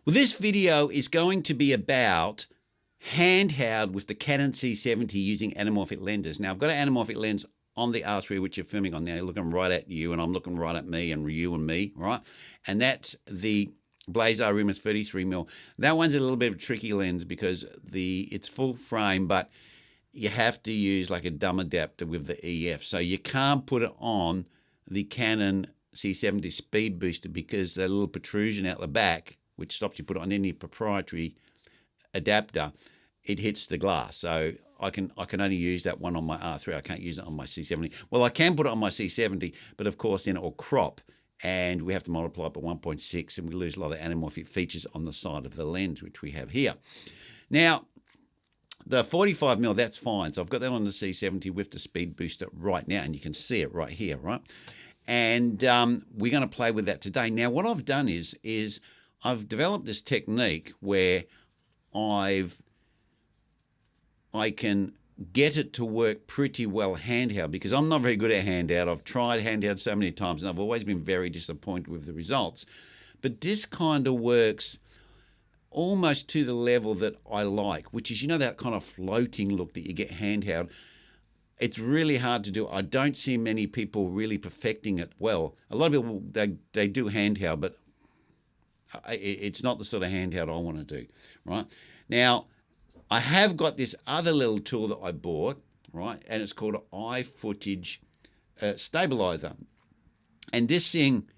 Well, this video is going to be about handheld with the Canon C70 using anamorphic lenses. Now, I've got an anamorphic lens on the R3, which you're filming on now. You're looking right at you, and I'm looking right at me, and you and me, right? And that's the Blazar Remus 33mm. That one's a little bit of a tricky lens because it's full frame, but you have to use like a dumb adapter with the EF. So you can't put it on the Canon C70 speed booster because that little protrusion out the back, which stops you put it on any proprietary adapter, it hits the glass. So I can only use that one on my R3. I can't use it on my C70. Well, I can put it on my C70, but of course then it will crop, and we have to multiply it by 1.6, and we lose a lot of anamorphic features on the side of the lens, which we have here. Now, the 45mm, that's fine. So I've got that on the C70 with the speed booster right now, and you can see it right here, right? And we're going to play with that today. Now, what I've done is I've developed this technique where I can get it to work pretty well handheld, because I'm not very good at handheld. I've tried handheld so many times, and I've always been very disappointed with the results. But this kind of works almost to the level that I like, which is, you know, that kind of floating look that you get handheld. It's really hard to do. I don't see many people really perfecting it well. A lot of people, they do handheld, but it's not the sort of handheld I want to do, right? Now, I have got this other little tool that I bought, right? And it's called an iFootage stabilizer. And this thing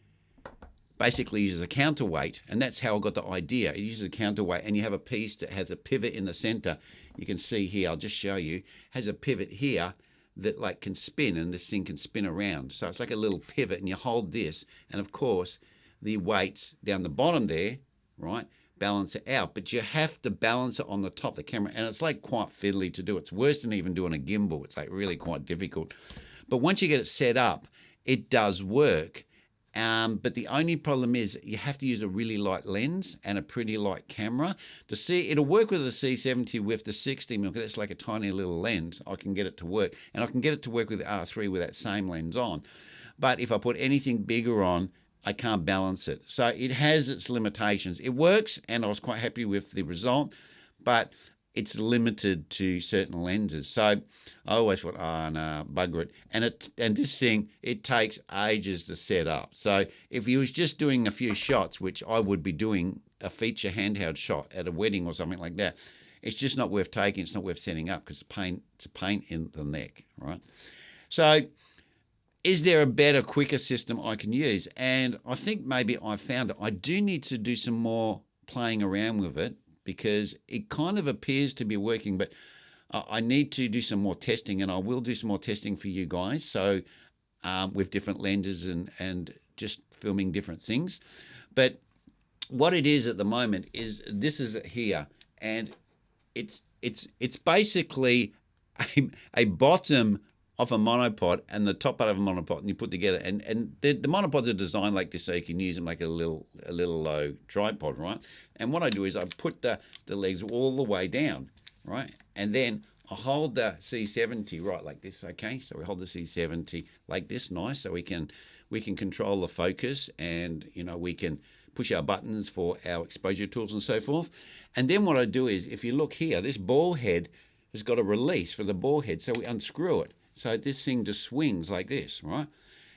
basically uses a counterweight, and that's how I got the idea. It uses a counterweight, and you have a piece that has a pivot in the center. You can see here, I'll just show you, has a pivot here that like can spin, and this thing can spin around. So it's like a little pivot, and you hold this, and of course the weights down the bottom there, right, balance it out. But you have to balance it on the top of the camera, and it's like quite fiddly to do. It's worse than even doing a gimbal. It's like really quite difficult. But once you get it set up, it does work. But the only problem is you have to use a really light lens and a pretty light camera to see. It'll work with the C70 with the 60mm, because it's like a tiny little lens. I can get it to work, and I can get it to work with the R3 with that same lens on. But if I put anything bigger on, I can't balance it. So it has its limitations. It works, and I was quite happy with the result, but it's limited to certain lenses. So I always thought, oh no, bugger it. And this thing, it takes ages to set up. So if you was just doing a few shots, which I would be doing a feature handheld shot at a wedding or something like that, it's just not worth taking. It's not worth setting up, because it's a pain in the neck, right? So is there a better, quicker system I can use? And I think maybe I found it. I do need to do some more playing around with it, because it kind of appears to be working, but I need to do some more testing, and I will do some more testing for you guys. So with different lenses and just filming different things. But what it is at the moment is this is here, and it's basically a bottom of a monopod and the top part of a monopod, and you put together, and the monopods are designed like this so you can use them like a little low tripod, right? And what I do is I put the legs all the way down, right? And then I hold the C70 right like this, okay? So we hold the C70 like this, nice, so we can control the focus, and you know, we can push our buttons for our exposure tools and so forth. And then what I do is, if you look here, this ball head has got a release for the ball head, so we unscrew it. So this thing just swings like this, right?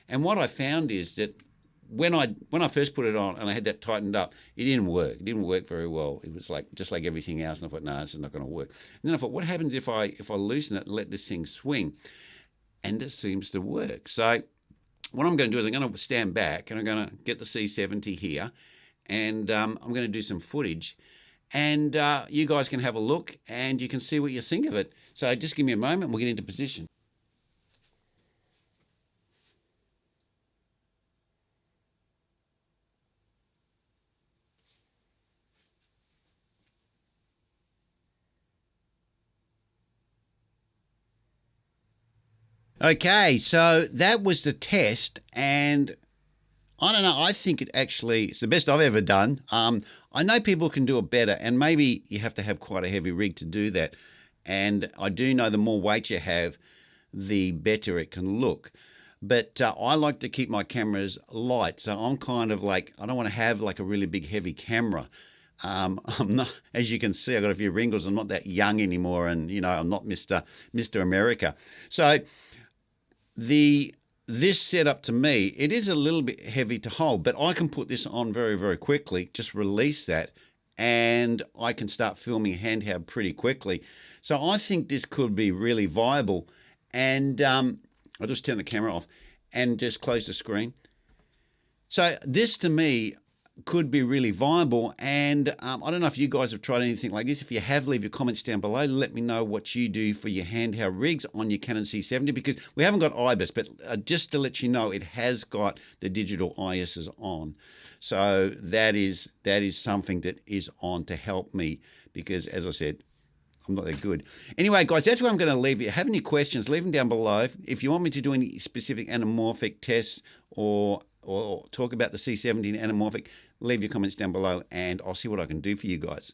And what I found is that when I first put it on and I had that tightened up, it didn't work. It didn't work very well. It was like just like everything else, and I thought, no, this is not going to work. And then I thought, what happens if I loosen it and let this thing swing? And it seems to work. So what I'm going to do is I'm going to stand back, and I'm going to get the C70 here, and I'm going to do some footage. And you guys can have a look, and you can see what you think of it. So just give me a moment, and we'll get into position. Okay, so that was the test, and I don't know, I think it's the best I've ever done. I know people can do it better, and maybe you have to have quite a heavy rig to do that. And I do know the more weight you have, the better it can look. But I like to keep my cameras light, so I'm kind of like, I don't want to have like a really big heavy camera. I'm not, as you can see, I've got a few wrinkles. I'm not that young anymore, and I'm not Mr. America. So this setup, to me, it is a little bit heavy to hold, but I can put this on very, very quickly, just release that, and I can start filming handheld pretty quickly. So I think this could be really viable. And I'll just turn the camera off and just close the screen. So this, to me, could be really viable. And I don't know if you guys have tried anything like this. If you have, leave your comments down below. Let me know what you do for your handheld rigs on your Canon C70, because we haven't got IBIS, but just to let you know, it has got the digital ISs on. So that is something that is on to help me, because, as I said, I'm not that good. Anyway, guys, that's where I'm going to leave you. Have any questions, leave them down below. If you want me to do any specific anamorphic tests or talk about the C70 and anamorphic, leave your comments down below, and I'll see what I can do for you guys.